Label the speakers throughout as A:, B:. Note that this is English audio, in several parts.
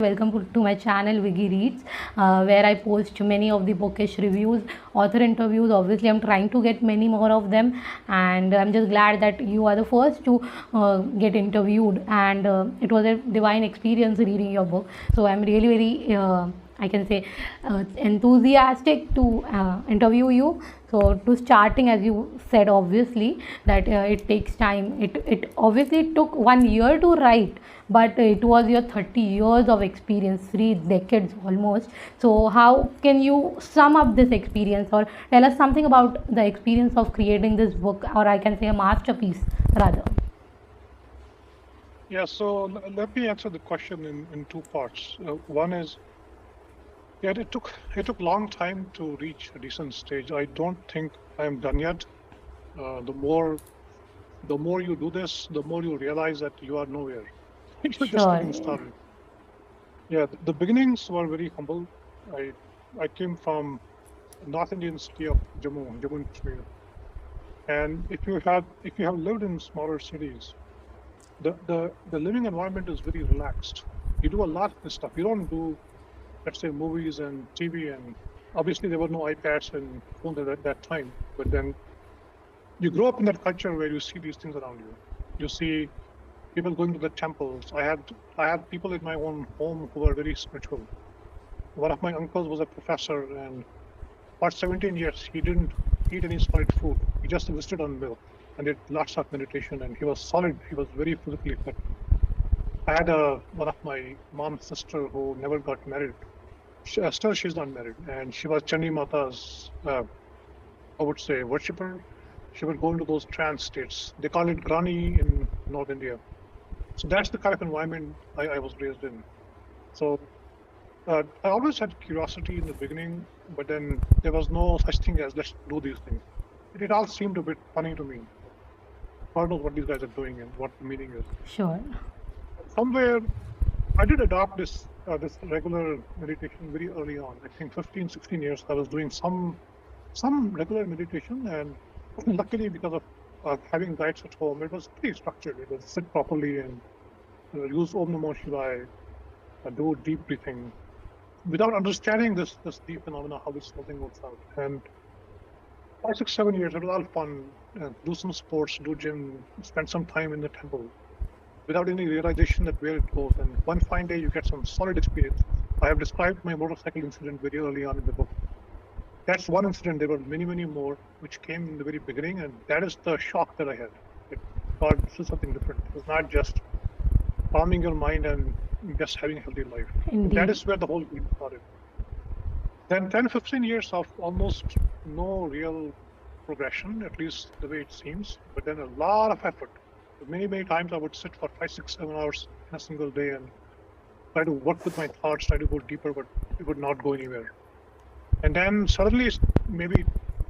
A: Welcome to my channel Vigi Reads, where I post many of the bookish reviews, author interviews. Obviously, I'm trying to get many more of them, and I'm just glad that you are the first to get interviewed. And it was a divine experience reading your book. So I'm really very I can say enthusiastic to interview you. So to starting, as you said, obviously that it takes time. It obviously took 1 year to write, but it was your 30 years of experience, 3 decades almost. So how can you sum up this experience, or tell us something about the experience of creating this book, or I can say a masterpiece rather?
B: Yeah, so let me answer the question in two parts. One is, yeah, it took long time to reach a decent stage. I don't think I am done yet. The more you do this, the more you realize that you are nowhere. You're just
A: Sure.
B: getting started. Yeah, the beginnings were very humble. I came from North Indian city of Jammu and Kashmir, and if you have lived in smaller cities, the living environment is very relaxed. You do a lot of stuff. You don't do, let's say, movies and TV, and obviously there were no iPads and phones at that time. But then you grow up in that culture where you see these things around you. You see people going to the temples. I had people in my own home who were very spiritual. One of my uncles was a professor, and for 17 years he didn't eat any solid food. He just visited on milk and did lots of meditation, and he was solid. He was very physically fit. I had one of my mom's sister who never got married. Still, she's not married, and she was Chandi Mata's, I would say, worshipper. She would go into those trance states. They call it Grani in North India. So that's the kind of environment I was raised in. So I always had curiosity in the beginning, but then there was no such thing as let's do these things. It all seemed a bit funny to me. God knows what these guys are doing and what the meaning is.
A: Sure.
B: Somewhere I did adopt this regular meditation very early on. I think 15, 16 years I was doing some regular meditation, and luckily because of having guides at home, it was pretty structured. It was sit properly and use Om Namo Shivaya, do deep breathing, without understanding this deep phenomena, how this whole thing works out. And 5, 6, 7 years, it was all fun. Do some sports, do gym, spend some time in the temple, without any realization that where it goes. And one fine day, you get some solid experience. I have described my motorcycle incident very early on in the book. That's one incident. There were many, many more which came in the very beginning, and that is the shock that I had. God, this is something different. It's not just calming your mind and just having a healthy life.
A: Indeed.
B: That is where the whole game started. Then 10, 15 years of almost no real progression, at least the way it seems, but then a lot of effort. Many, many times I would sit for 5, 6, 7 hours in a single day and try to work with my thoughts, try to go deeper, but it would not go anywhere. And then suddenly, maybe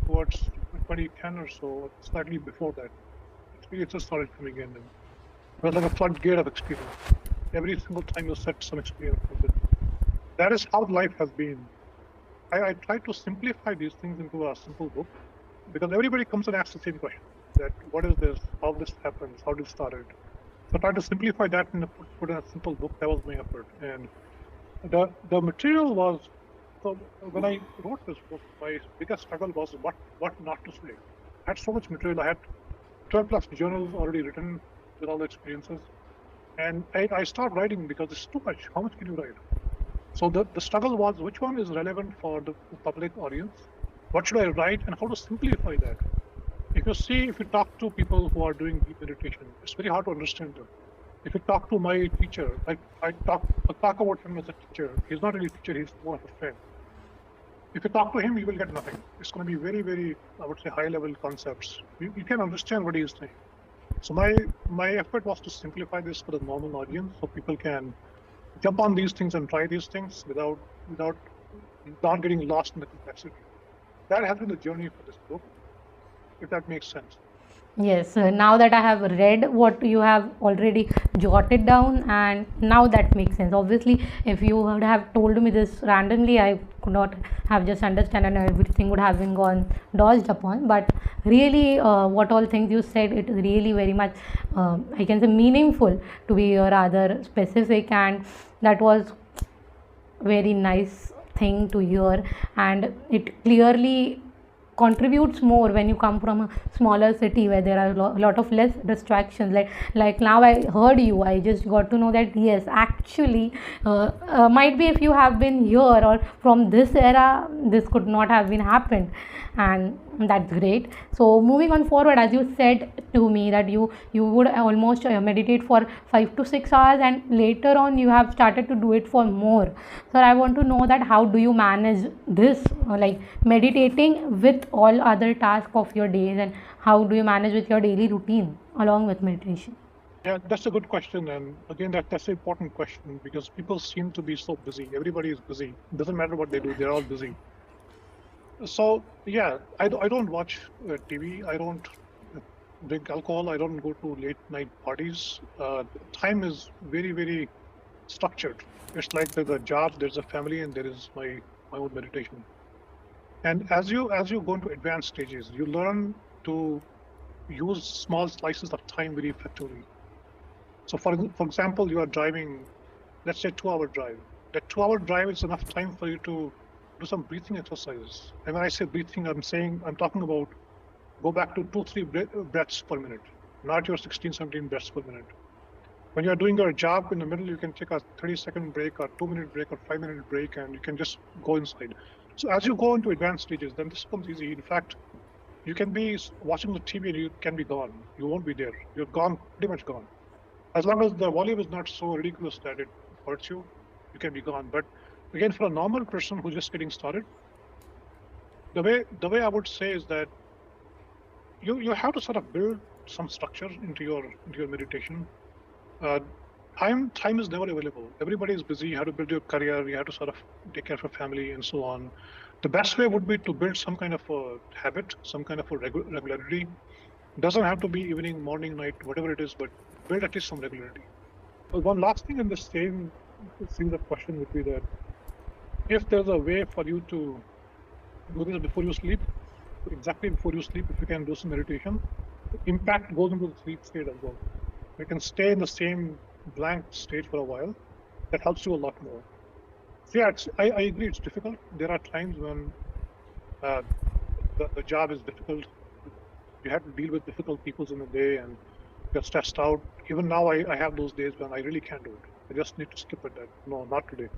B: towards 2010 or so, slightly before that, experiences started coming in. And it was like a floodgate of experience. Every single time you set some experience with it. That is how life has been. I try to simplify these things into a simple book, because everybody comes and asks the same question: that what is this? How this happens? How did it started? So I try to simplify that and put in a simple book. That was my effort. And the material was, so when I wrote this book, my biggest struggle was what not to say. I had so much material. I had 12 plus journals already written with all the experiences. And I stopped writing because it's too much. How much can you write? So the struggle was, which one is relevant for the public audience? What should I write, and how to simplify that? If you talk to people who are doing deep meditation, it's very hard to understand them. If you talk to my teacher, I talk about him as a teacher. He's not really a teacher, he's more of a friend. If you talk to him, you will get nothing. It's going to be very, very, I would say, high-level concepts. You can understand what he is saying. So my effort was to simplify this for the normal audience, so people can jump on these things and try these things without not getting lost in the complexity. That has been the journey for this book, if that makes sense.
A: Yes, now that I have read what you have already jotted down, and now that makes sense. Obviously, if you would have told me this randomly, I could not have just understand, and everything would have been gone dodged upon. But really, what all things you said, it is really very much, I can say, meaningful to be rather specific, and that was very nice thing to hear, and it clearly contributes more when you come from a smaller city where there are a lot of less distractions. Like now I heard you, I just got to know that yes, actually, might be if you have been here or from this era, this could not have been happened, and that's great. So moving on forward, as you said to me that you would almost meditate for 5 to 6 hours, and later on you have started to do it for more. So I want to know that how do you manage this, like meditating with all other tasks of your days, and how do you manage with your daily routine along with meditation?
B: Yeah, that's a good question. And again, that's an important question because people seem to be so busy. Everybody is busy. It doesn't matter what they do, they're all busy. So, yeah, I don't watch TV. I don't drink alcohol. I don't go to late night parties. Time is very, very structured. It's like there's a job, there's a family, and there is my own meditation. And as you go into advanced stages, you learn to use small slices of time very effectively. So for example, you are driving, let's say 2 hour drive. That 2 hour drive is enough time for you to do some breathing exercises. And when I say breathing, I'm talking about go back to 2, 3 breaths per minute, not your 16, 17 breaths per minute. When you're doing your job in the middle, you can take a 30-second break or 2 minute break or 5 minute break, and you can just go inside. So as you go into advanced stages, then this becomes easy. In fact, you can be watching the TV and you can be gone. You won't be there. You're gone, pretty much gone. As long as the volume is not so ridiculous that it hurts you, you can be gone. But again, for a normal person who's just getting started, the way I would say is that you have to sort of build some structure into your meditation. Uh, time is never available. Everybody is busy. You have to build your career. You have to sort of take care of your family and so on. The best way would be to build some kind of a habit, some kind of a regularity. It doesn't have to be evening, morning, night, whatever it is, but build at least some regularity. But one last thing in the same series of question would be that if there's a way for you to do this before you sleep, exactly before you sleep, if you can do some meditation, the impact goes into the sleep state as well. You can stay in the same blank state for a while. That helps you a lot more. So yeah, I agree, it's difficult. There are times when uh, the job is difficult. You have to deal with difficult people in the day and you're stressed out. Even now, I have those days when I really can't do it. I just need to skip it. No, not today.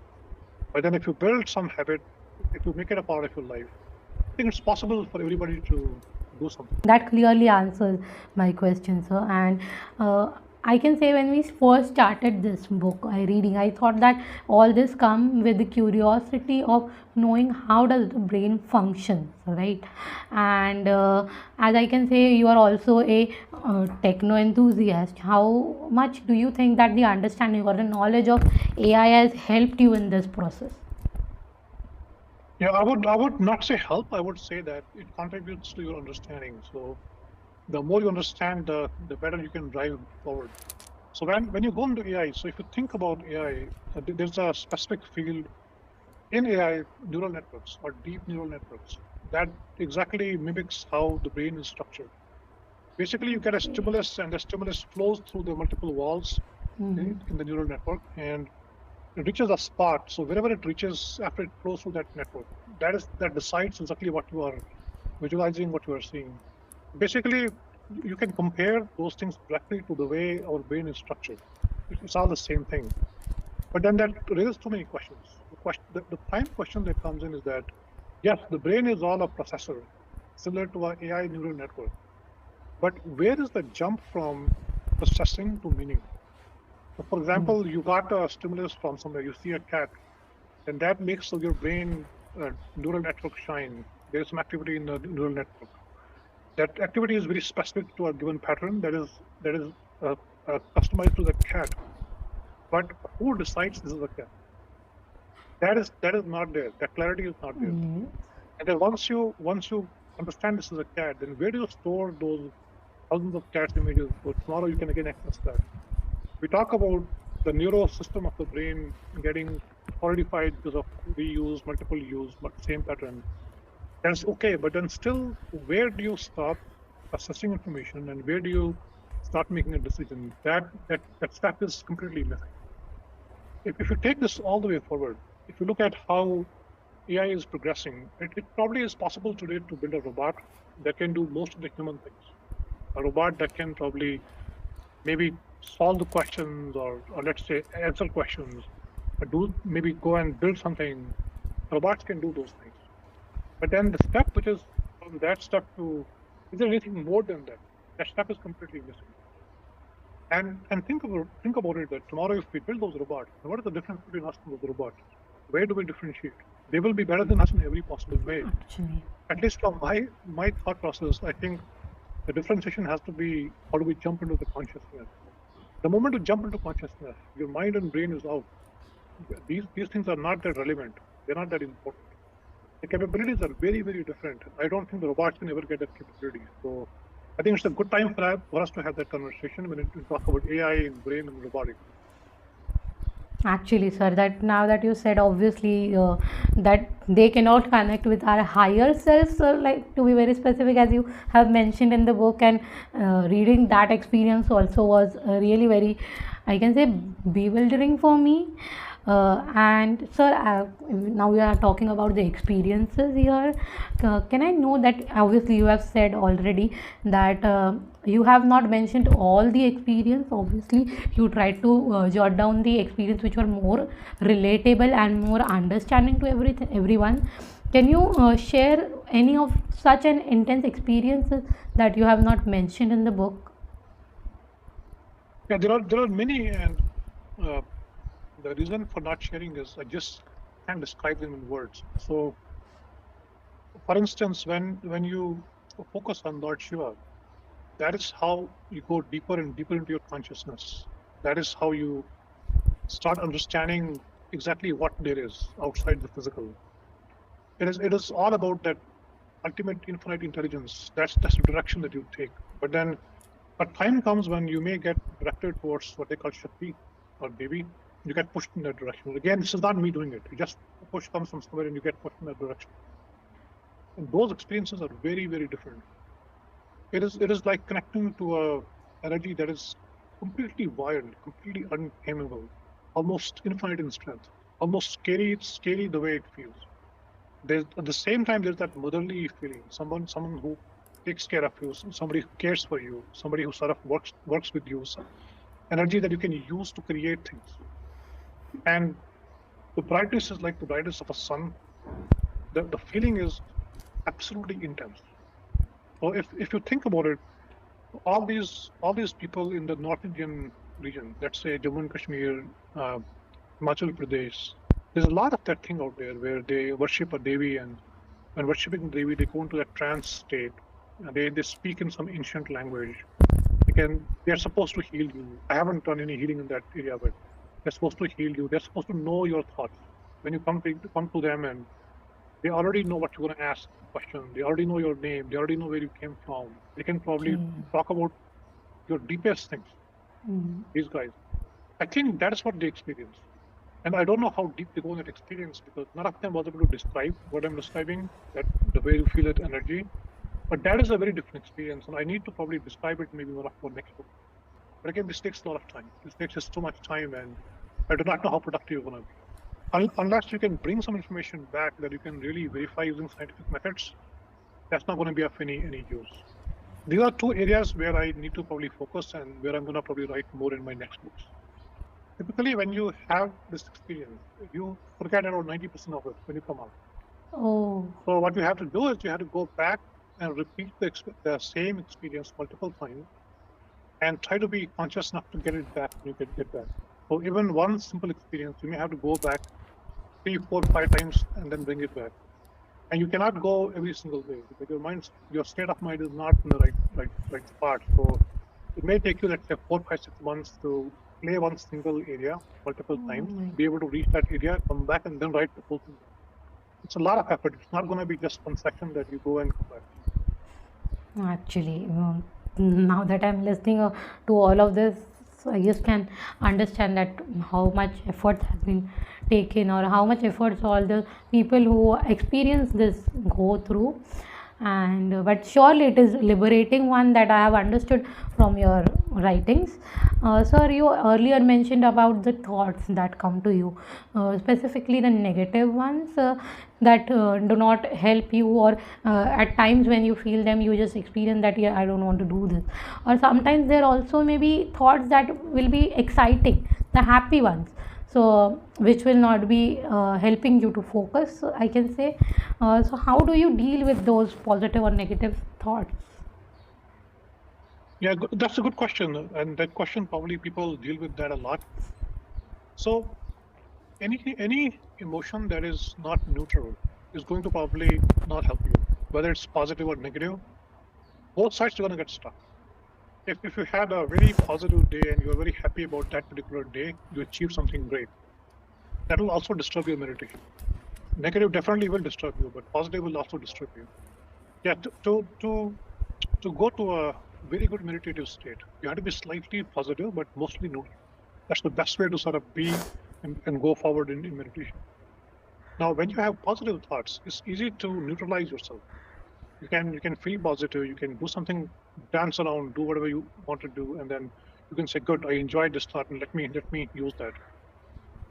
B: But then if you build some habit, if you make it a part of your life, I think it's possible for everybody to do something.
A: That clearly answers my question, sir. And I can say when we first started this book I reading, I thought that all this come with the curiosity of knowing how does the brain functions, right? And as I can say, you are also a techno enthusiast. How much do you think that the understanding or the knowledge of AI has helped you in this process?
B: Yeah, I would not say help. I would say that it contributes to your understanding. So the more you understand, the better you can drive forward. So when you go into AI, so if you think about AI, there's a specific field in AI, neural networks or deep neural networks that exactly mimics how the brain is structured. Basically, you get a stimulus, and the stimulus flows through the multiple walls in the neural network, and it reaches a spot. So wherever it reaches after it flows through that network, that decides exactly what you are visualizing, what you are seeing. Basically, you can compare those things directly to the way our brain is structured. It's all the same thing. But then that raises too many questions. The prime question that comes in is that, yes, the brain is all a processor, similar to our AI neural network. But where is the jump from processing to meaning? So for example, you got a stimulus from somewhere, you see a cat, and that makes your brain neural network shine. There's some activity in the neural network. That activity is very specific to a given pattern that is customized to the cat. But who decides this is a cat? That is not there. That clarity is not there.
A: Yes.
B: And then once you understand this is a cat, then where do you store those thousands of cats images? So tomorrow you can again access that. We talk about the neural system of the brain getting solidified because of reuse, multiple use, but same pattern. That's okay, but then still, where do you stop assessing information and where do you start making a decision? That step is completely missing. If you take this all the way forward, if you look at how AI is progressing, it probably is possible today to build a robot that can do most of the human things. A robot that can probably maybe solve the questions, or let's say answer questions, or do maybe go and build something. Robots can do those things. But then the step which is from that step to, is there anything more than that? That step is completely missing. And think about it, that tomorrow if we build those robots, what is the difference between us and those robots? Where do we differentiate? They will be better than us in every possible way.
A: Actually,
B: At least from my thought process, I think the differentiation has to be, how do we jump into the consciousness? The moment you jump into consciousness, your mind and brain is out. These things are not that relevant. They're not that important. The capabilities are very, very different. I don't think the robots can ever get that capability. So I think it's a good time for us to have that conversation when we talk about AI and brain and robotics.
A: actually, sir, that now that you said, obviously, that they cannot connect with our higher selves, like to be very specific, as you have mentioned in the book, and reading that experience also was really very, I can say, bewildering for me. And sir, now we are talking about the experiences here. Can I know that obviously you have said already that you have not mentioned all the experience. Obviously, you tried to jot down the experience which were more relatable and more understanding to everyone. Can you share any of such an intense experiences that you have not mentioned in the book?
B: Yeah, there are many, and uh, the reason for not sharing is I just can't describe them in words. So, for instance, when you focus on Lord Shiva, that is how you go deeper and deeper into your consciousness. That is how you start understanding exactly what there is outside the physical. It is all about that ultimate infinite intelligence. That's the direction that you take. But then a time comes when you may get directed towards what they call Shakti or Devi. You get pushed in that direction. Again, this is not me doing it. You just push comes from somewhere and you get pushed in that direction. And those experiences are very, very different. It is like connecting to a energy that is completely wild, completely untamable, almost infinite in strength, almost scary the way it feels. There's at the same time there's that motherly feeling, someone who takes care of you, somebody who cares for you, somebody who sort of works with you, energy that you can use to create things. And the brightness is like the brightness of a sun. The feeling is absolutely intense. So if you think about it, all these people in the North Indian region, let's say Jammu and Kashmir, uh, Himachal Pradesh, there's a lot of that thing out there where they worship a Devi, and when worshipping Devi, they go into that trance state. And they speak in some ancient language. They're supposed to heal you. I haven't done any healing in that area, but they're supposed to heal you. They're supposed to know your thoughts. When you come to them, and they already know what you're going to ask question. They already know your name. They already know where you came from. They can probably
A: Okay.
B: talk about your deepest things.
A: Mm.
B: These guys, I think that's what they experience. And I don't know how deep they go in that experience, because none of them was able to describe what I'm describing, that the way you feel that energy. But that is a very different experience, and I need to probably describe it maybe one of our next book. But again, this takes a lot of time. This takes just too much time, and I do not know how productive you're going to be. Unless you can bring some information back that you can really verify using scientific methods, that's not going to be of any use. These are two areas where I need to probably focus, and where I'm going to probably write more in my next books. Typically, when you have this experience, you forget around 90% of it when you come out.
A: Oh,
B: So what you have to do is you have to go back and repeat the same experience multiple times, and try to be conscious enough to get it back when you get back. So even one simple experience, you may have to go back 3, 4, 5 times and then bring it back. And you cannot go every single day, because your state of mind is not in the right spot. So it may take you, let's say, 4, 5, 6 months to play one single area multiple
A: oh
B: times,
A: my.
B: be able to reach that area, come back, and then write the whole thing. It's a lot of effort. It's not going to be just one section that you go and come back.
A: Actually, now that I'm listening to all of this, I just can understand that how much effort has been taken, or how much efforts all the people who experience this go through. And but surely it is liberating one, that I have understood from your writings. Sir, you earlier mentioned about the thoughts that come to you, specifically the negative ones that do not help you, or at times when you feel them, you just experience that, yeah, I don't want to do this. Or sometimes there also may be thoughts that will be exciting, the happy ones. So, which will not be helping you to focus, I can say. So, how do you deal with those positive or negative thoughts?
B: Yeah, that's a good question, and that question probably people deal with that a lot. So any emotion that is not neutral is going to probably not help you, whether it's positive or negative. Both sides are going to get stuck. If you had a very positive day and you're very happy about that particular day, you achieved something great, that will also disturb your meditation. Negative definitely will disturb you, but positive will also disturb you. Yeah, to go to a very good meditative state, you have to be slightly positive, but mostly neutral. That's the best way to sort of be and go forward in meditation. Now, when you have positive thoughts, it's easy to neutralize yourself. You can feel positive, you can do something, dance around, do whatever you want to do, and then you can say, good, I enjoyed this thought and let me use that.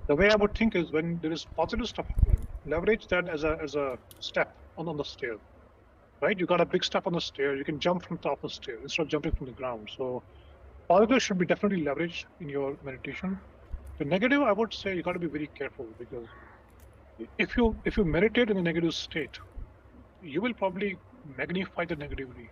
B: The way I would think is when there is positive stuff happening, leverage that as a step on the stair. Right? You got a big step on the stair, you can jump from top of the stair instead of jumping from the ground. So positive should be definitely leveraged in your meditation. The negative, I would say you got to be very careful, because if you meditate in a negative state, you will probably magnify the negativity.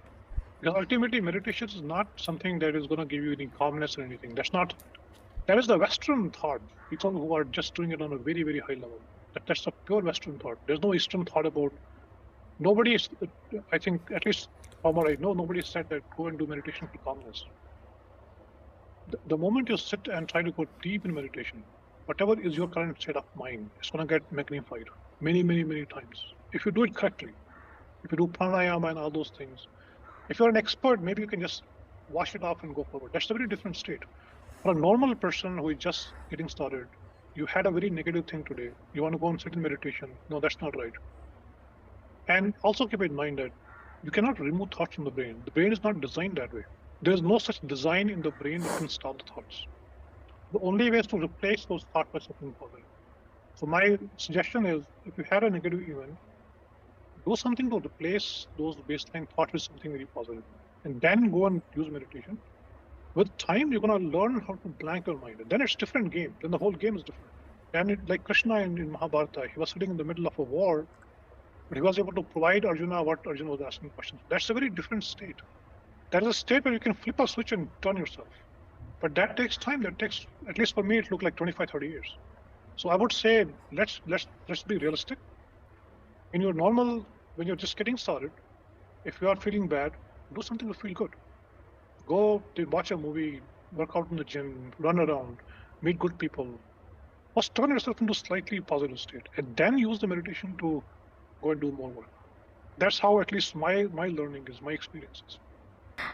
B: Because ultimately, meditation is not something that is going to give you any calmness or anything. That is the Western thought. People who are just doing it on a very, very high level. That's a pure Western thought. There's no Eastern thought about. Nobody is, I think, at least from what I know, nobody said that go and do meditation for calmness. The moment you sit and try to go deep in meditation, whatever is your current state of mind, it's going to get magnified many, many, many times. If you do it correctly, if you do pranayama and all those things, if you're an expert, maybe you can just wash it off and go forward. That's a very different state. For a normal person who is just getting started, you had a very negative thing today. You want to go and sit in meditation. No, that's not right. And also keep in mind that you cannot remove thoughts from the brain. The brain is not designed that way. There's no such design in the brain that can stop the thoughts. The only way is to replace those thoughts by something positive. So my suggestion is, if you had a negative event, do something to replace those baseline thoughts with something very positive, and then go and use meditation. With time, you're going to learn how to blank your mind, and then it's a different game. Then the whole game is different. And like Krishna in Mahabharata, he was sitting in the middle of a war, but he was able to provide Arjuna what Arjuna was asking questions. That's a very different state. That is a state where you can flip a switch and turn yourself. But that takes time. That takes, at least for me, it looked like 25, 30 years. So I would say, let's be realistic. In your normal, when you're just getting started, if you are feeling bad, do something to feel good. Go to watch a movie, work out in the gym, run around, meet good people. First, turn yourself into a slightly positive state, and then use the meditation to go and do more work. That's how, at least my learning is, my experiences.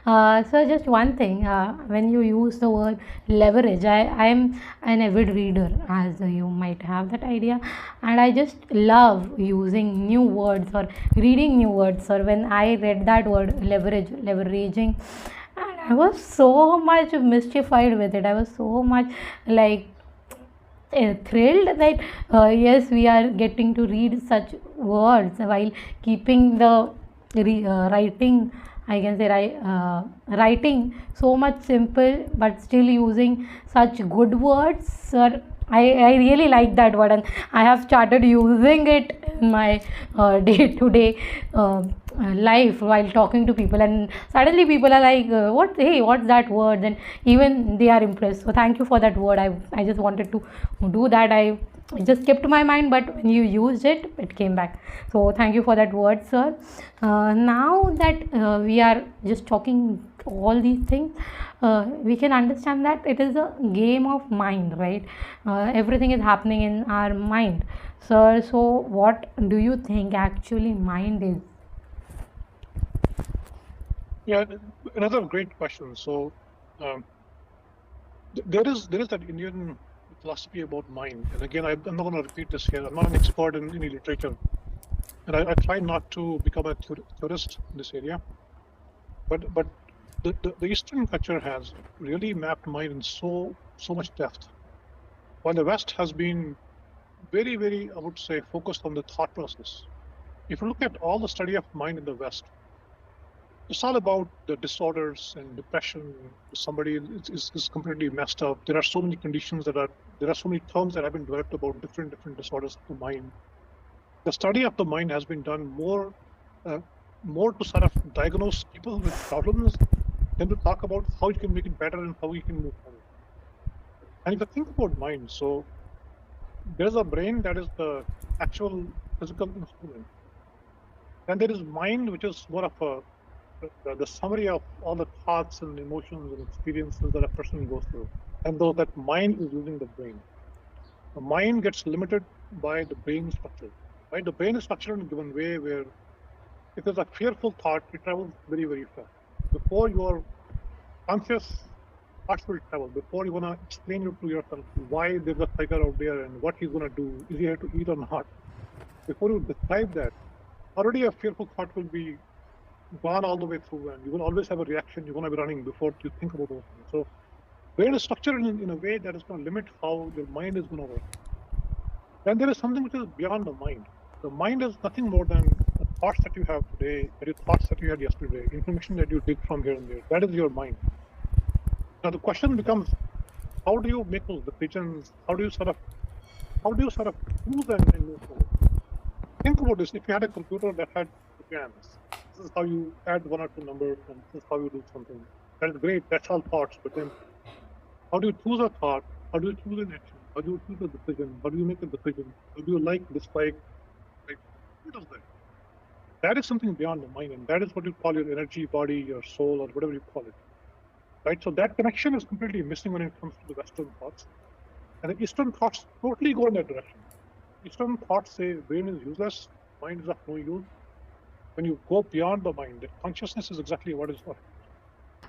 A: So just one thing, when you use the word leverage, I am an avid reader, as you might have that idea, and I just love using new words or reading new words. Or when I read that word leverage, leveraging, and I was so much mystified with it. I was so much like thrilled that yes, we are getting to read such words while keeping the writing, I can say, writing so much simple but still using such good words. Sir, I really like that word, and I have started using it in my day-to-day life while talking to people, and suddenly people are like, what's that word? And even they are impressed. So thank you for that word. I just wanted to do that. It just kept my mind, but when you used it, it came back. So thank you for that word, sir. Now that we are just talking all these things, we can understand that it is a game of mind, right? Everything is happening in our mind. Sir, so what do you think actually mind is?
B: Yeah, another great question. So there is that Indian philosophy about mind, and again, I'm not going to repeat this here. I'm not an expert in any literature, and I try not to become a theorist in this area. But the Eastern culture has really mapped mind in so much depth, while the West has been very, I would say, focused on the thought process. If you look at all the study of mind in the West, it's all about the disorders and depression. Somebody is completely messed up. There are so many conditions there are so many terms that have been developed about different disorders of the mind. The study of the mind has been done uh, more to sort of diagnose people with problems than to talk about how you can make it better and how you can move forward. And if you think about mind, so there's a brain that is the actual physical instrument. Then there is mind, which is more of the summary of all the thoughts and emotions and experiences that a person goes through. And though that mind is using the brain, the mind gets limited by the brain structure. Right? The brain is structured in a given way where if there's a fearful thought, it travels very fast. Before your conscious thoughts will travel, before you want to explain it to yourself why there's a tiger out there and what he's going to do, is he here to eat or not, before you describe that, already a fearful thought will be gone all the way through, and you will always have a reaction. You're going to be running before you think about those things. So brain is structured in a way that is going to limit how your mind is going to work. Then there is something which is beyond the mind. The mind is nothing more than the thoughts that you have today, the thoughts that you had yesterday, information that you dig from here and there. That is your mind. Now the question becomes, how do you make those decisions? How do you sort of choose and move forward? Think about this. If you had a computer that had programs, this is how you add one or two numbers, and this is how you do something. That is great. That's all thoughts. But then, how do you choose a thought? How do you choose an action? How do you choose a decision? How do you make a decision? How do you like, dislike? Like, who does that? That is something beyond the mind, and that is what you call your energy, body, your soul, or whatever you call it. Right? So that connection is completely missing when it comes to the Western thoughts. And the Eastern thoughts totally go in that direction. Eastern thoughts say brain is useless, mind is of no use. When you go beyond the mind, the consciousness is exactly what is what.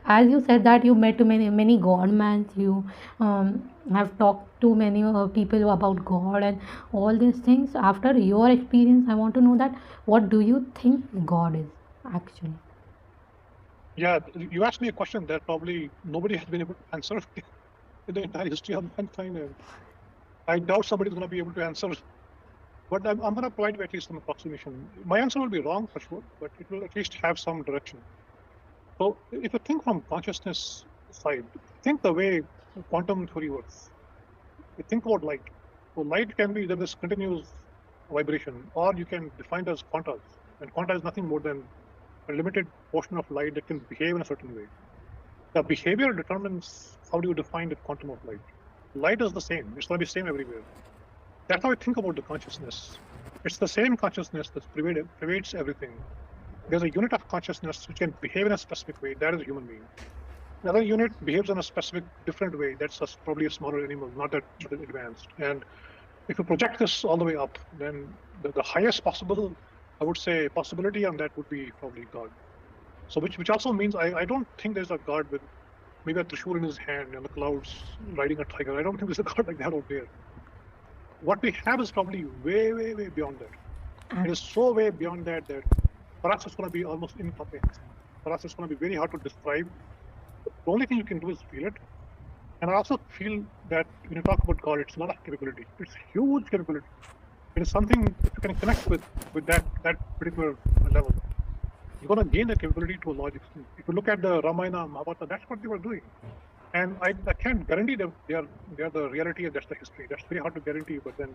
A: As you said that you met many godmans, you have talked to many people about God and all these things. After your experience, I want to know that what do you think God is actually?
B: Yeah, you asked me a question that probably nobody has been able to answer in the entire history of mankind, and I doubt somebody's going to be able to answer. But I'm going to provide you at least some approximation. My answer will be wrong for sure, but it will at least have some direction. So if you think from consciousness side, think the way quantum theory works. You think about light. So light can be either this continuous vibration, or you can define it as quantas. And quanta is nothing more than a limited portion of light that can behave in a certain way. The behavior determines how do you define the quantum of light. Light is the same. It's going to be the same everywhere. That's how I think about the consciousness. It's the same consciousness that pervades everything. There's a unit of consciousness which can behave in a specific way. That is a human being. Another unit behaves in a specific different way. That's probably a smaller animal, not that advanced. And if you project this all the way up, then the highest possible, I would say, possibility on that would be probably God. So which also means I don't think there's a God with maybe a trishul in his hand and the clouds riding a tiger. I don't think there's a God like that out there. What we have is probably way beyond that. It is so way beyond that for us it's going to be almost incomprehensible. For us it's going to be very hard to describe. The only thing you can do is feel it. And I also feel that when you talk about God, it's not a capability. It's huge capability. It is something, if you can connect with that particular level, you're going to gain the capability to a large extent. If you look at the Ramayana, Mahabharata, that's what they were doing. And I can't guarantee that they are the reality and that's the history. That's very hard to guarantee, but then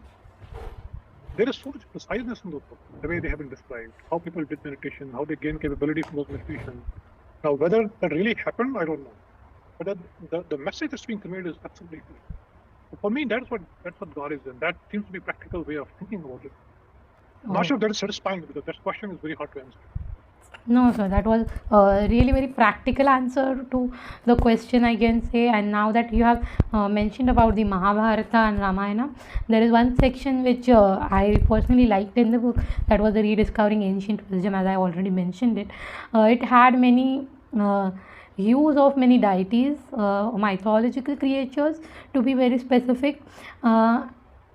B: there is so much preciseness in those books, the way they have been described, how people did meditation, how they gained capability from those meditations. Now, whether that really happened, I don't know. But the message that's being conveyed is absolutely clear. So for me, that's what God is, and that seems to be a practical way of thinking about it. I'm not sure if that is satisfying because that question is very hard to answer.
A: No, sir, that was a really very practical answer to the question, I can say. And now that you have mentioned about the Mahabharata and Ramayana, there is one section which I personally liked in the book, that was the rediscovering ancient wisdom, as I already mentioned it. It had many use of many deities, mythological creatures, to be very specific.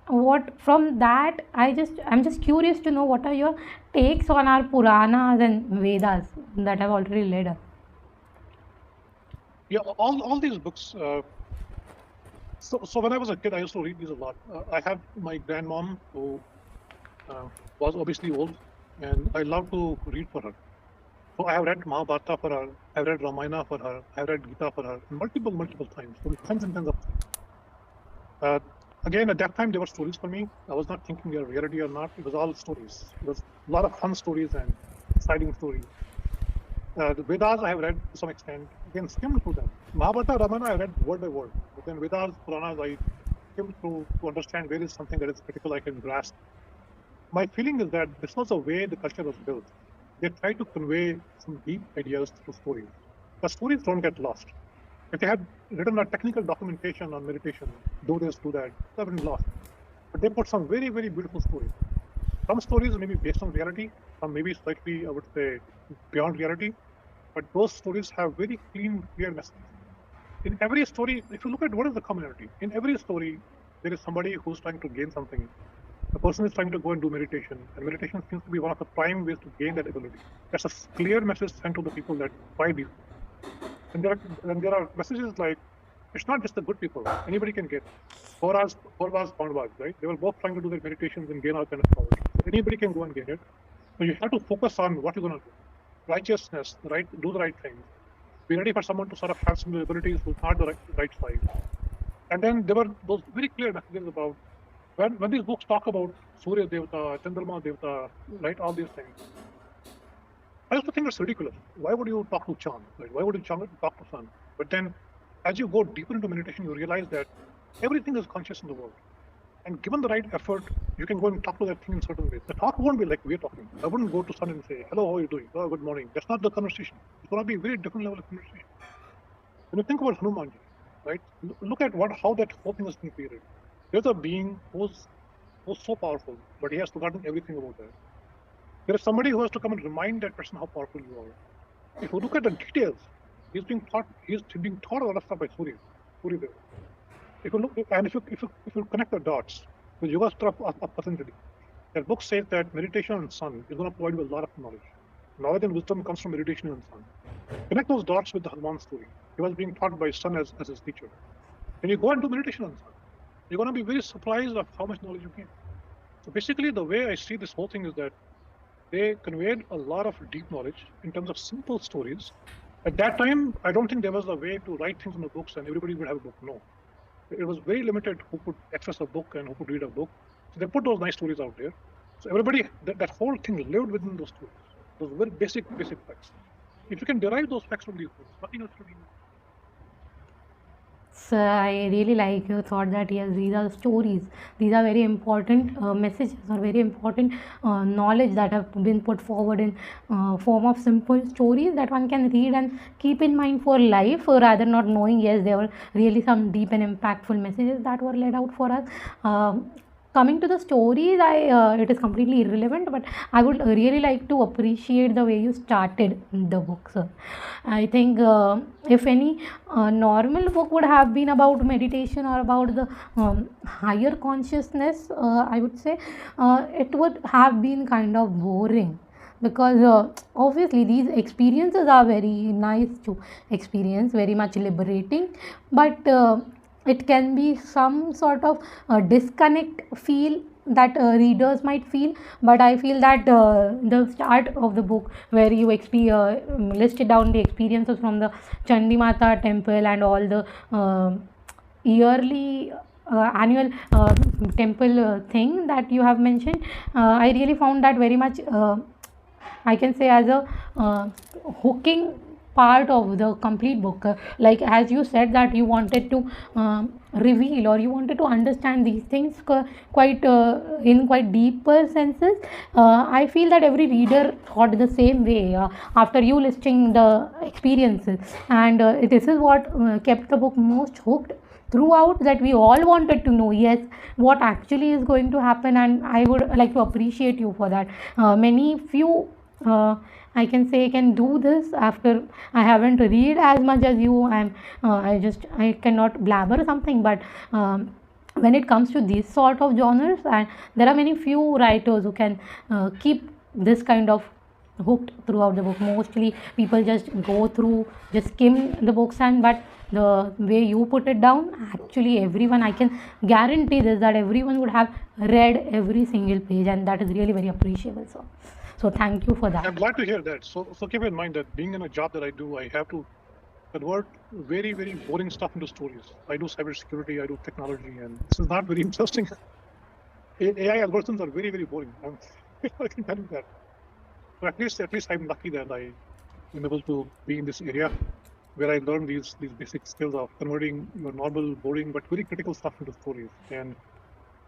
A: What from that, I'm just curious to know what are your takes on our Puranas and Vedas that have already led us.
B: Yeah, all these books. So when I was a kid, I used to read these a lot. I have my grandmom who uh, was obviously old, and I love to read for her. So I have read Mahabharata for her. I've read Ramayana for her. I've read Gita for her multiple times, so tons and tons of times. Uh, Again, at that time, there were stories for me. I was not thinking they are reality or not. It was all stories. It was a lot of fun stories and exciting stories. The Vedas I have read to some extent. Again, skimmed through them. Mahabharata, Ramayana, I read word by word. But then Vedas, Puranas, I skimmed through to understand where is something that is critical I can grasp. My feeling is that this was the way the culture was built. They try to convey some deep ideas through stories. The stories don't get lost. If they had written a technical documentation on meditation, do this, do that, they have been lost. But they put some very beautiful stories. Some stories may be based on reality, some maybe slightly, I would say, beyond reality. But those stories have very clear messages. In every story, if you look at what is the commonality, in every story, there is somebody who's trying to gain something. The person is trying to go and do meditation, and meditation seems to be one of the prime ways to gain that ability. That's a clear message sent to the people that try these things. And there are messages like it's not just the good people; anybody can get it. Kauravas, Pandavas, right? They were both trying to do their meditations and gain all kind of powers. So anybody can go and get it. So you have to focus on what you're going to do. Righteousness, right? Do the right things. Be ready for someone to sort of have some abilities who's not the right side. And then there were those very clear messages about when these books talk about Surya Devata, Chandrama Devata, right? All these things. I used to think it's ridiculous. Why would you talk to Chan? Like, why would you talk to Sun? But then, as you go deeper into meditation, you realize that everything is conscious in the world. And given the right effort, you can go and talk to that thing in certain ways. The talk won't be like we're talking. I wouldn't go to Sun and say, "Hello, how are you doing? Oh, good morning." That's not the conversation. It's going to be a very different level of conversation. When you think about Hanumanji, right? Look at how that whole thing has been created. There's a being who's so powerful, but he has forgotten everything about that. There is somebody who has to come and remind that person how powerful you are. If you look at the details, he's being taught a lot of stuff by Surya Deva. If you look and if you connect the dots with Yoga Sutra of Patanjali, that book says that meditation on sun is going to provide you a lot of knowledge. Knowledge and wisdom comes from meditation on sun. Connect those dots with the Hanuman story. He was being taught by sun as his teacher. When you go and do meditation on sun, you're going to be very surprised of how much knowledge you gain. So basically, the way I see this whole thing is that they conveyed a lot of deep knowledge in terms of simple stories. At that time, I don't think there was a way to write things in the books and everybody would have a book. No. It was very limited who could access a book and who could read a book. So they put those nice stories out there. So everybody, that whole thing lived within those stories, those very basic facts. If you can derive those facts from these books, nothing else really matters.
A: So I really like your thought that yes, these are stories. These are very important messages or very important knowledge that have been put forward in form of simple stories that one can read and keep in mind for life, rather not knowing yes there were really some deep and impactful messages that were laid out for us. Coming to the stories, it is completely irrelevant, but I would really like to appreciate the way you started the book, sir. I think if any normal book would have been about meditation or about the higher consciousness, I would say it would have been kind of boring, because obviously these experiences are very nice to experience, very much liberating, but it can be some sort of disconnect feel that readers might feel. But I feel that the start of the book, where you listed down the experiences from the Chandi Mata temple and all the yearly annual temple thing that you have mentioned, I really found that very much I can say as a hooking part of the complete book. Like as you said that you wanted to reveal, or you wanted to understand these things quite in quite deeper senses. I feel that every reader thought the same way after you listing the experiences, and this is what kept the book most hooked throughout, that we all wanted to know yes what actually is going to happen. And I would like to appreciate you for that. Many few I can say can do this after I haven't read as much as you. I cannot blabber something, but when it comes to these sort of genres, and there are many few writers who can keep this kind of hooked throughout the book. Mostly people just go through, just skim the books, and but the way you put it down, actually everyone, I can guarantee this, that everyone would have read every single page, and that is really very appreciable. So thank you for
B: I'm
A: that.
B: glad to hear that. So keep in mind that being in a job that I do, I have to convert very, very boring stuff into stories. I do cybersecurity, I do technology, and this is not very interesting. AI algorithms are very, very boring. I can tell you that. So at least I'm lucky that I am able to be in this area where I learned these basic skills of converting your normal, boring, but very critical stuff into stories. And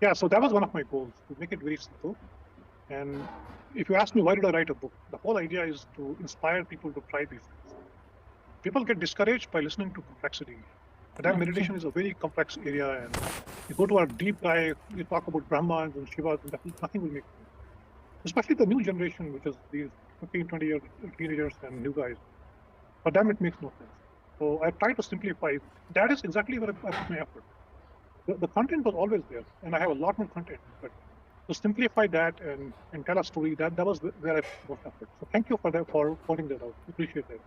B: yeah, so that was one of my goals, to make it very simple. And if you ask me why did I write a book, the whole idea is to inspire people to try these things. People get discouraged by listening to complexity. But that meditation is a very complex area, and you go to a deep dive, you talk about Brahmans and Shivas, and nothing will make sense. Especially the new generation, which is these 15, 20-year teenagers and new guys. For them, it makes no sense. So I try to simplify. That is exactly where I put my effort. The content was always there, and I have a lot more content, but to simplify that and tell a story, that was where I put most effort. So thank you for that, for pointing that out. Appreciate that.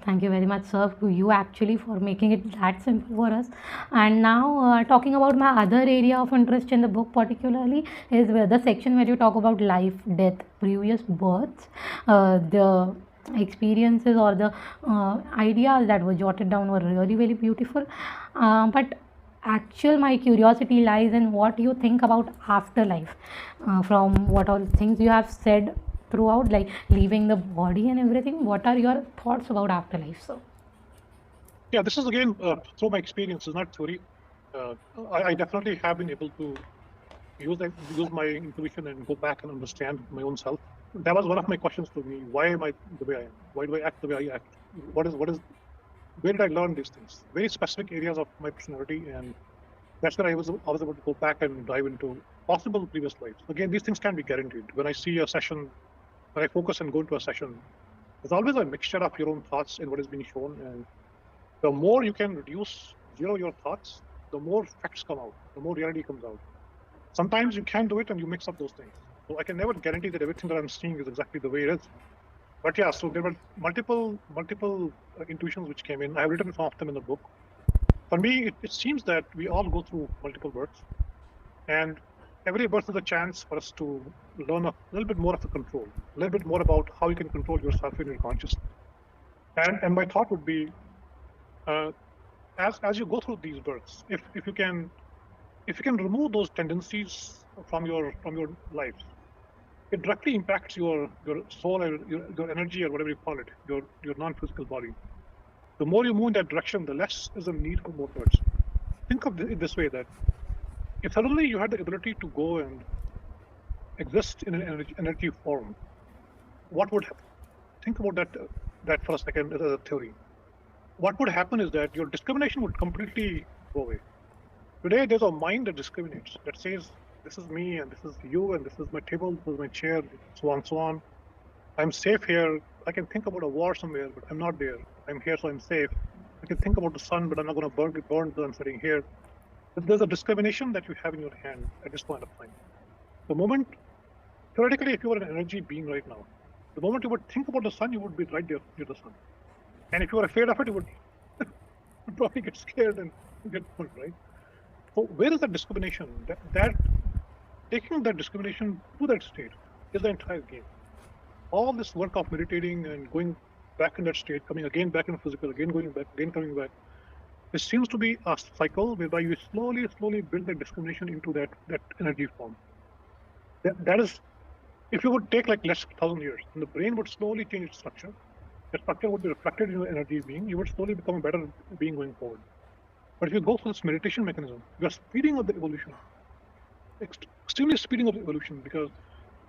A: Thank you very much, sir, to you actually for making it that simple for us. And now, talking about my other area of interest in the book, particularly, is where the section where you talk about life, death, previous births, the experiences or the ideas that were jotted down were really very beautiful. But actual my curiosity lies in what you think about afterlife, from what all things you have said throughout, like leaving the body and everything. What are your thoughts about afterlife, sir?
B: Yeah, this is again through my experiences, not theory. I definitely have been able to use my intuition and go back and understand my own self. That was one of my questions to me. Why am I the way I am? Why do I act the way I act? What is where did I learn these things? Very specific areas of my personality, and that's where I was able to go back and dive into possible previous lives. Again, these things can't be guaranteed. When I see a session, when I focus and go into a session, there's always a mixture of your own thoughts and what is being shown. And the more you can zero your thoughts, the more facts come out, the more reality comes out. Sometimes you can do it and you mix up those things. So I can never guarantee that everything that I'm seeing is exactly the way it is. But yeah, so there were multiple intuitions which came in. I have written some of them in the book. For me, it seems that we all go through multiple births, and every birth is a chance for us to learn a little bit more of the control, a little bit more about how you can control yourself in your consciousness. And my thought would be, uh, as you go through these births, if you can remove those tendencies from your lives, it directly impacts your soul or your energy or whatever you call it, your non-physical body. The more you move in that direction, the less is the need for more births. Think of it this way: that if suddenly you had the ability to go and exist in an energy form, what would happen? Think about that for a second as a theory. What would happen is that your discrimination would completely go away. Today, there's a mind that discriminates, that says, this is me, and this is you, and this is my table, this is my chair, so on, so on. I'm safe here. I can think about a war somewhere, but I'm not there. I'm here, so I'm safe. I can think about the sun, but I'm not going to burn because I'm sitting here. But there's a discrimination that you have in your hand at this point of time. The moment, theoretically, if you were an energy being right now, the moment you would think about the sun, you would be right there near the sun. And if you were afraid of it, you would probably get scared and get burned, right? So where is that discrimination? That taking that discrimination to that state is the entire game. All this work of meditating and going back in that state, coming again back in physical, again going back, again coming back, this seems to be a cycle whereby you slowly build that discrimination into that energy form. That is, if you would take like less 1,000 years, and the brain would slowly change its structure. The structure would be reflected in your energy being. You would slowly become a better being going forward. But if you go through this meditation mechanism, you are speeding up the evolution, extremely speeding up the evolution, because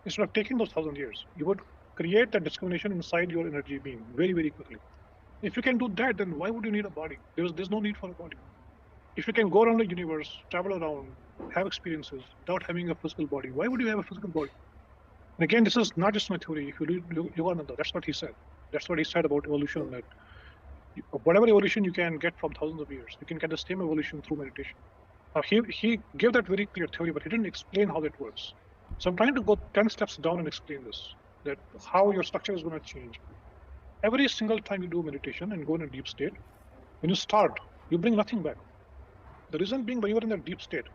B: instead of taking those 1,000 years, you would create that discrimination inside your energy being very, very quickly. If you can do that, then why would you need a body? There's no need for a body. If you can go around the universe, travel around, have experiences without having a physical body, why would you have a physical body? And again, this is not just my theory. If you read Yogananda, that's what he said. That's what he said about evolution, that whatever evolution you can get from thousands of years, you can get the same evolution through meditation. Now, he gave that very clear theory, but he didn't explain how that works. So I'm trying to go 10 steps down and explain this. that how your structure is going to change. Every single time you do meditation and go in a deep state, when you start, you bring nothing back. The reason being, when you are in that deep state,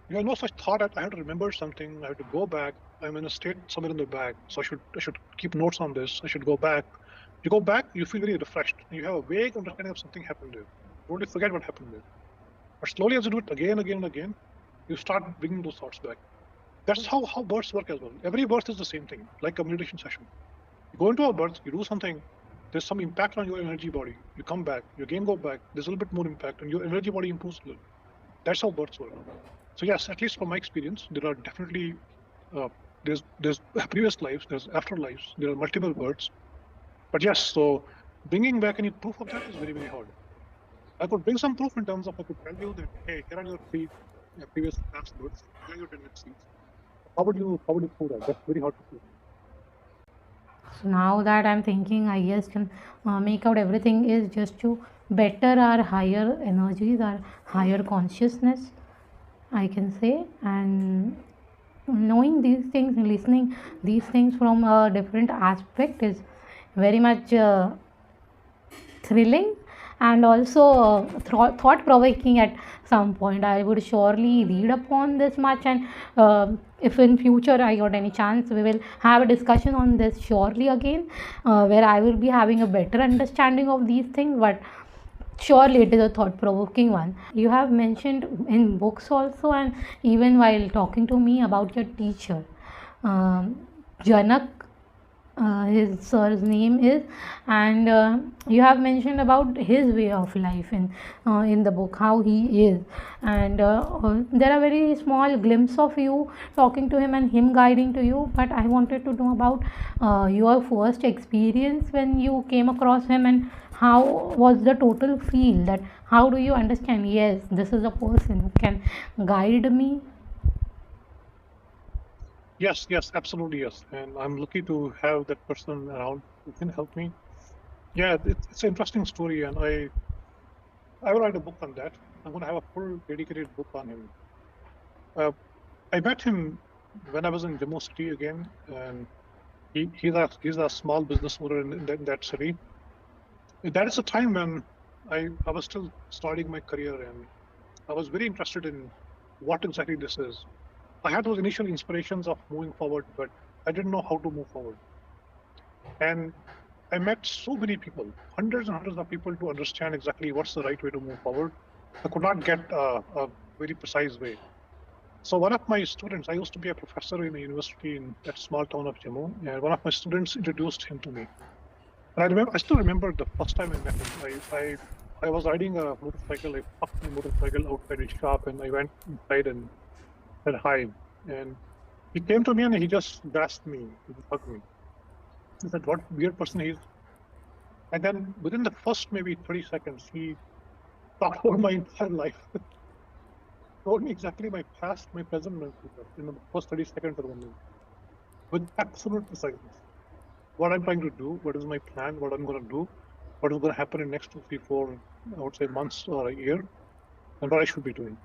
B: you have no such thought that I have to remember something, I have to go back, I'm in a state somewhere in the back, so I should keep notes on this, I should go back. You go back, you feel very refreshed, and you have a vague understanding of something happened there. You totally forget what happened there. But slowly, as you do it again, again, and again, you start bringing those thoughts back. That's how births work as well. Every birth is the same thing, like a meditation session. You go into a birth, you do something, there's some impact on your energy body. You come back, you again go back, there's a little bit more impact, and your energy body improves a little. That's how births work. So yes, at least from my experience, there are definitely uh, there's previous lives, there's afterlives, there are multiple births. But yes, so bringing back any proof of that is very, very hard. I could bring some proof in terms of I could tell you that, hey, here are your three previous past births, here are your tendencies. How would you prove that? That's very hard to prove.
A: So now that I'm thinking, I guess can make out everything is just to better our higher energies, our higher consciousness, I can say. And knowing these things, listening these things from a different aspect is very much thrilling and also thought provoking at some point. I would surely read upon this much, and if in future I got any chance, we will have a discussion on this surely again, where I will be having a better understanding of these things. But surely it is a thought provoking one. You have mentioned in books also, and even while talking to me about your teacher, um, Janak, his sir's name is, and you have mentioned about his way of life in the book, how he is, and there are very small glimpse of you talking to him and him guiding to you. But I wanted to know about your first experience when you came across him, and how was the total feel, that how do you understand, yes, this is a person who can guide me.
B: Yes, yes, absolutely, yes. And I'm lucky to have that person around who can help me. Yeah, it's an interesting story, and I will write a book on that. I'm going to have a full dedicated book on him. Uh, I met him when I was in Jammu City again, and he's a small business owner in that city. That is a time when I was still starting my career, and I was very interested in what exactly this is. I had those initial inspirations of moving forward, but I didn't know how to move forward. And I met so many people, hundreds and hundreds of people, to understand exactly what's the right way to move forward. I could not get a very precise way. So one of my students, I used to be a professor in a university in that small town of Jammu, and one of my students introduced him to me. And I still remember the first time I met him. I was riding a motorcycle. I parked my motorcycle outside his shop, and I went inside and said hi. And he came to me and he just grasped me, he just hugged me. He said, "What weird person he is." And then within the first maybe 30 seconds, he talked about my entire life, told me exactly my past, my present, my future in the first 30 seconds or 1 minute, with absolute preciseness. What I'm trying to do, what is my plan, what I'm going to do, what is going to happen in next 2, 3, 4, I would say months or a year, and what I should be doing.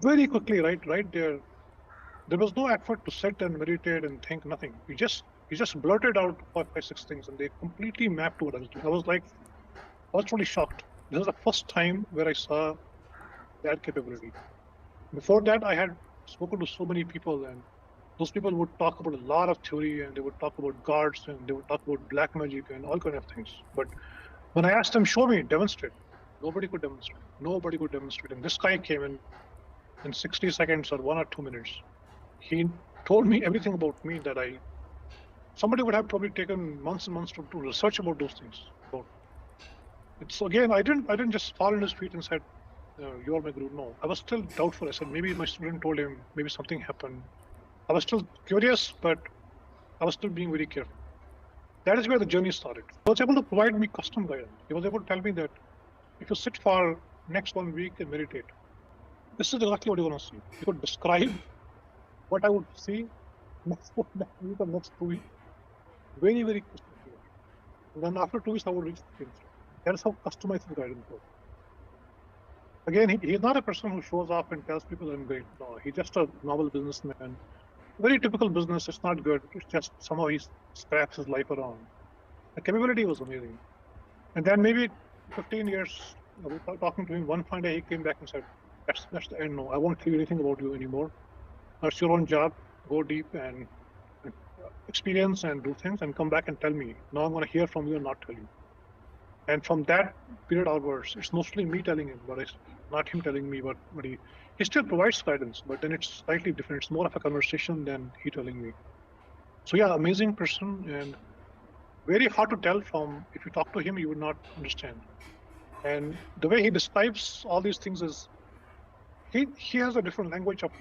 B: Very quickly, right there. There was no effort to sit and meditate and think nothing. He just blurted out five, 6 things, and they completely mapped to what I was doing. I was totally shocked. This is the first time where I saw that capability. Before that, I had spoken to so many people, and those people would talk about a lot of theory, and they would talk about gods, and they would talk about black magic and all kind of things. But when I asked them, show me, demonstrate, nobody could demonstrate. Nobody could demonstrate. And this guy came in 60 seconds or 1 or 2 minutes. He told me everything about me that somebody would have probably taken months and months to research about those things. About it's again, I didn't just fall in his feet and said, "You are my guru." No, I was still doubtful. I said maybe my student told him, maybe something happened. I was still curious, but I was still being very careful. That is where the journey started. He was able to provide me custom guidance. He was able to tell me that if you sit for next 1 week and meditate, this is exactly what you're going to see. He could describe what I would see next week or next 2 weeks, very, very crystal clear. And then after 2 weeks, I would reach the same state. That is how customized his guidance was. Again, he's not a person who shows up and tells people I'm great. No, he's just a normal businessman Very typical business. It's not good. It's just somehow he scraps his life around. The capability was amazing. And then maybe 15 years without talking to him, one fine day he came back and said, that's the end. No, I won't tell you anything about you anymore. That's your own job. Go deep and experience and do things and come back and tell me. Now I'm going to hear from you and not tell you. And from that period onwards, it's mostly me telling him, but it's not him telling me what he still provides guidance, but then it's slightly different. It's more of a conversation than he telling me. So yeah, amazing person and very hard to tell from if you talk to him, you would not understand. And the way he describes all these things is he has a different language of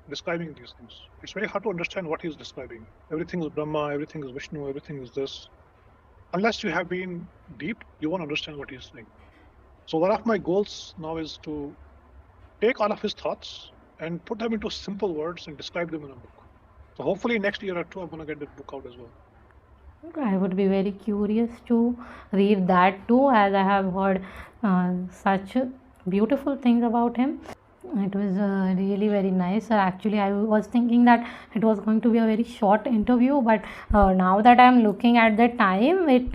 B: describing these things. It's very hard to understand what he's describing. Everything is Brahma, everything is Vishnu, everything is this. Unless you have been deep, you won't understand what he's saying. So one of my goals now is to take all of his thoughts and put them into simple words and describe them in a book. So hopefully next year or two, I'm going to get that book out as well.
A: I would be very curious to read that too, as I have heard such beautiful things about him. It was really very nice. Actually, I was thinking that it was going to be a very short interview, but now that I'm looking at the time, it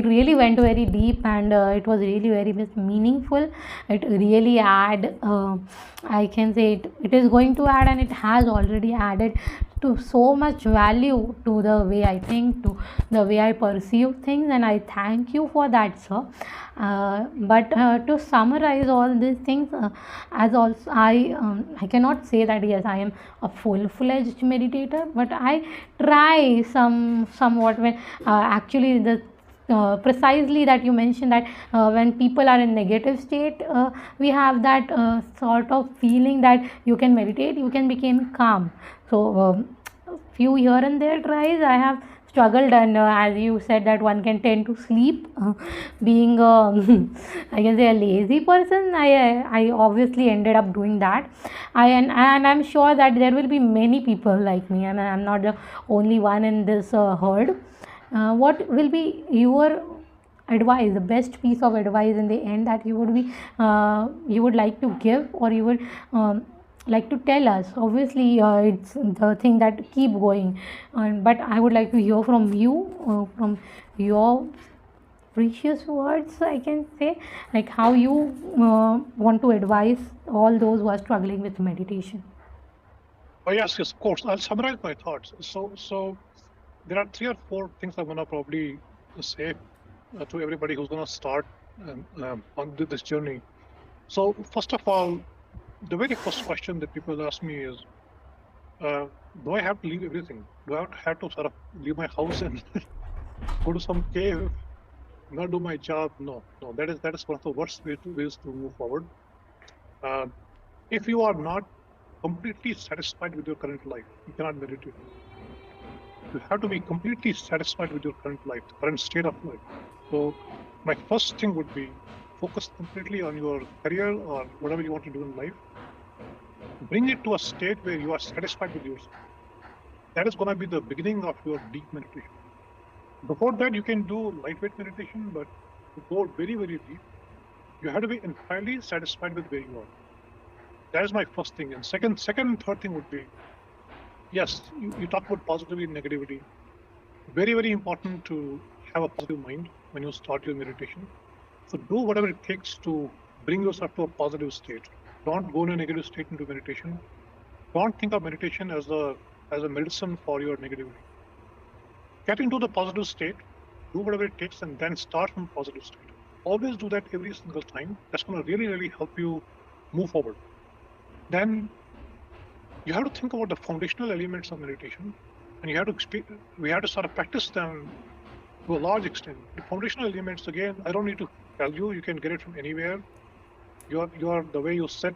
A: really went very deep, and it was really very meaningful. It really I can say it is going to add, and it has already added to so much value to the way I think, to the way I perceive things, and I thank you for that, sir. But to summarize all these things, as also I cannot say that yes, I am a full-fledged meditator, but I try somewhat when actually the precisely that you mentioned that when people are in negative state, we have that sort of feeling that you can meditate, you can become calm. So few here and there tries I have struggled, and as you said that one can tend to sleep, being I can say a lazy person, I obviously ended up doing that. And I'm sure that there will be many people like me, and I'm not the only one in this herd. What will be your advice, the best piece of advice in the end that you would like to give, or you would like to tell us? Obviously it's the thing that keep going, but I would like to hear from you, from your precious words, I can say, like how you want to advise all those who are struggling with meditation.
B: Oh yes, yes, of course. I'll summarize my thoughts. So there are 3 or 4 things I'm going to probably say to everybody who's going to start on this journey. So first of all, the very first question that people ask me is, do I have to leave everything? Do I have to sort of leave my house and go to some cave, not do my job? No. That is one of the worst ways to move forward. If you are not completely satisfied with your current life, you cannot meditate. You have to be completely satisfied with your current life, the current state of life. So my first thing would be focus completely on your career or whatever you want to do in life. Bring it to a state where you are satisfied with yourself. That is going to be the beginning of your deep meditation. Before that, you can do lightweight meditation, but to go very, very deep, you have to be entirely satisfied with where you are. That is my first thing. And second and third thing would be, yes, you talk about positivity and negativity. Very, very important to have a positive mind when you start your meditation. So do whatever it takes to bring yourself to a positive state. Don't go in a negative state into meditation. Don't think of meditation as a medicine for your negativity. Get into the positive state, do whatever it takes, and then start from positive state. Always do that every single time. That's going to really, really help you move forward. Then you have to think about the foundational elements of meditation, and we have to sort of practice them to a large extent. The foundational elements, again, I don't need to tell you. You can get it from anywhere. The way you sit,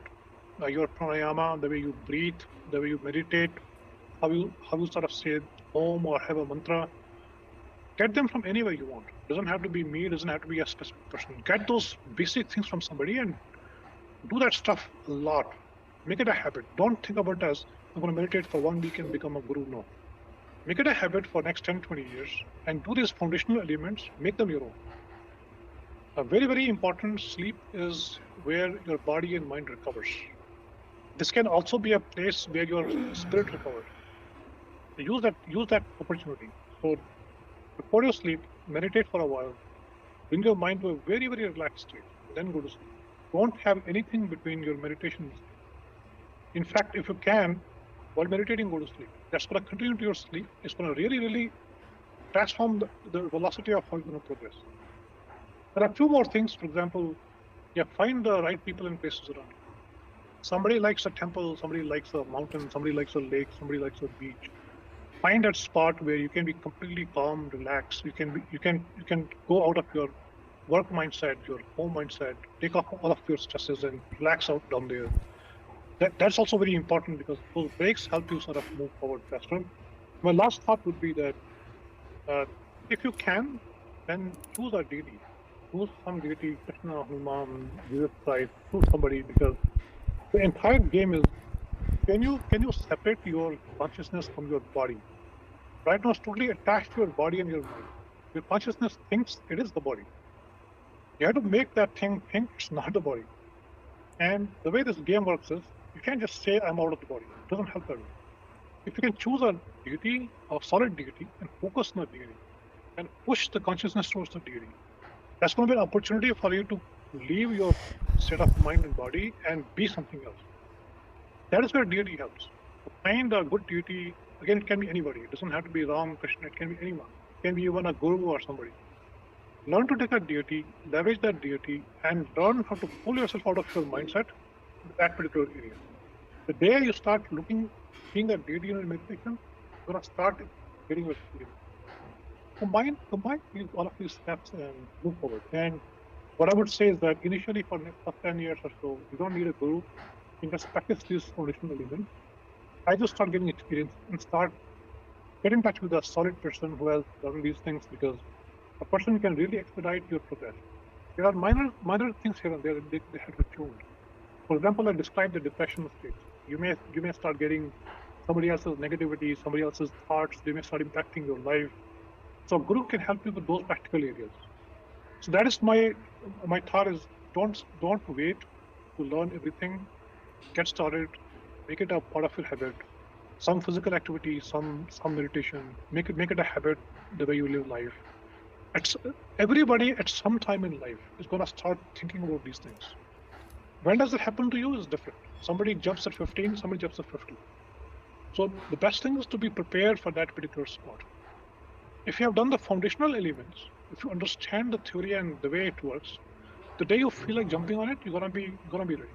B: your pranayama, the way you breathe, the way you meditate, how you sort of say Om or have a mantra. Get them from anywhere you want. Doesn't have to be me. Doesn't have to be a specific person. Get those basic things from somebody and do that stuff a lot. Make it a habit. Don't think about it as I'm going to meditate for 1 week and become a guru. No. Make it a habit for next 10, 20 years and do these foundational elements. Make them your own. A very, very important sleep is where your body and mind recovers. This can also be a place where your spirit recovers. use that opportunity. So before you sleep, meditate for a while, bring your mind to a very, very relaxed state, then go to sleep. Don't have anything between your meditation and sleep. In fact, if you can, while meditating, go to sleep. That's going to continue to your sleep. It's going to really, really transform the velocity of how you're going to progress. There are two more things. For example, find the right people and places around you. Somebody likes a temple, somebody likes a mountain, somebody likes a lake, somebody likes a beach. Find that spot where you can be completely calm, relaxed. You can go out of your work mindset, your home mindset, take off all of your stresses and relax out down there. That's also very important because those breaks help you sort of move forward faster. My last thought would be that if you can, then choose a deity. Choose some deity, Krishna, Hanuman, Jesus Christ, choose somebody, because the entire game is, can you separate your consciousness from your body? Right now it's totally attached to your body and your mind. Your consciousness thinks it is the body. You have to make that thing think it's not the body. And the way this game works is, you can't just say I'm out of the body. It doesn't help that way. If you can choose a deity, a solid deity, and focus on the deity, and push the consciousness towards the deity, that's going to be an opportunity for you to leave your state of mind and body and be something else. That is where deity helps. To find a good deity, again, it can be anybody. It doesn't have to be Ram, Krishna, it can be anyone. It can be even a guru or somebody. Learn to take a deity, leverage that deity, and learn how to pull yourself out of your mindset to that particular area. The day you start seeing that deity in meditation, you're going to start getting your experience. Combine all of these steps and move forward. And what I would say is that initially for the next 10 years or so, you don't need a guru. You can just practice these foundational elements. I just start getting experience and start get in touch with a solid person who has done these things, because a person who can really expedite your progress. There are minor things here and there that they have to be tuned. For example, I described the depression states. You may start getting somebody else's negativity, somebody else's thoughts. They may start impacting your life. So Guru can help you with those practical areas. So that is my thought is, don't wait to learn everything. Get started, make it a part of your habit. Some physical activity, some meditation. Make it a habit the way you live life. Everybody at some time in life is going to start thinking about these things. When does it happen to you is different. Somebody jumps at 15, somebody jumps at 50. So the best thing is to be prepared for that particular spot. If you have done the foundational elements, if you understand the theory and the way it works, the day you feel like jumping on it, you're gonna be ready.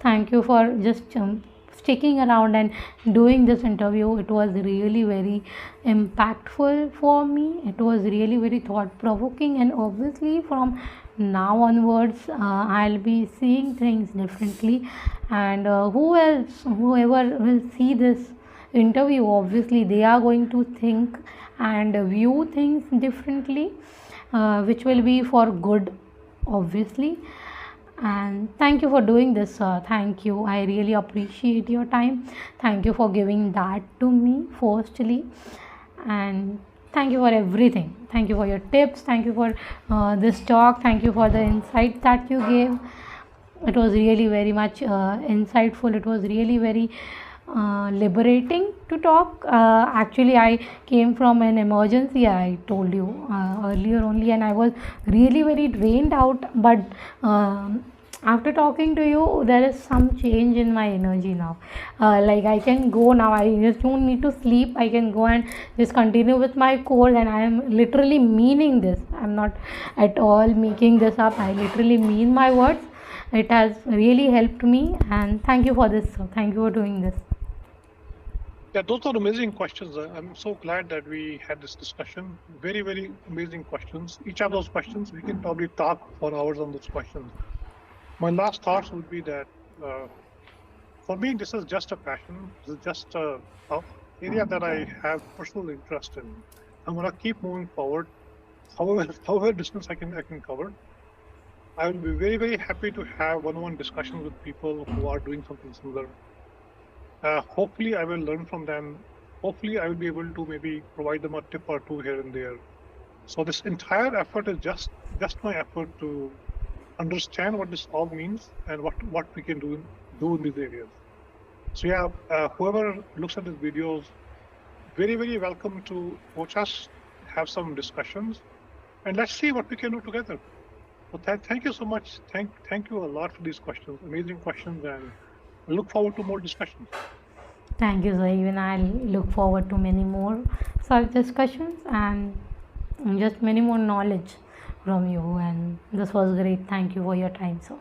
A: Thank you for just sticking around and doing this interview. It was really very impactful for me. It was really very thought provoking, and obviously from now onwards I'll be seeing things differently, and whoever will see this interview, obviously they are going to think and view things differently, which will be for good, obviously. And thank you for doing this. Thank you, I really appreciate your time. Thank you for giving that to me firstly, and thank you for everything. Thank you for your tips. Thank you for this talk. Thank you for the insights that you gave. It was really very much insightful. It was really very liberating to talk. Actually, I came from an emergency, I told you earlier only, and I was really very drained out. But after talking to you, there is some change in my energy now. Like I can go now. I just don't need to sleep. I can go and just continue with my course, and I am literally meaning this. I'm not at all making this up. I literally mean my words. It has really helped me, and thank you for this. So thank you for doing this.
B: Yeah, those are amazing questions. I'm so glad that we had this discussion. Very, very amazing questions. Each of those questions, we can probably talk for hours on those questions. My last thoughts would be that for me, this is just a passion. This is just a area that I have personal interest in. I'm gonna keep moving forward, however distance I can cover. I will be very, very happy to have one-on-one discussions with people who are doing something similar. Hopefully, I will learn from them. Hopefully, I will be able to maybe provide them a tip or two here and there. So this entire effort is just my effort to understand what this all means and what we can do in these areas. So yeah, whoever looks at these videos, very, very welcome to coach us, have some discussions, and let's see what we can do together. So thank you so much. Thank you a lot for these questions, amazing questions, and I look forward to more discussions.
A: Thank you, sir. Even I look forward to many more such discussions and just many more knowledge from you. And this was great. Thank you for your time, sir.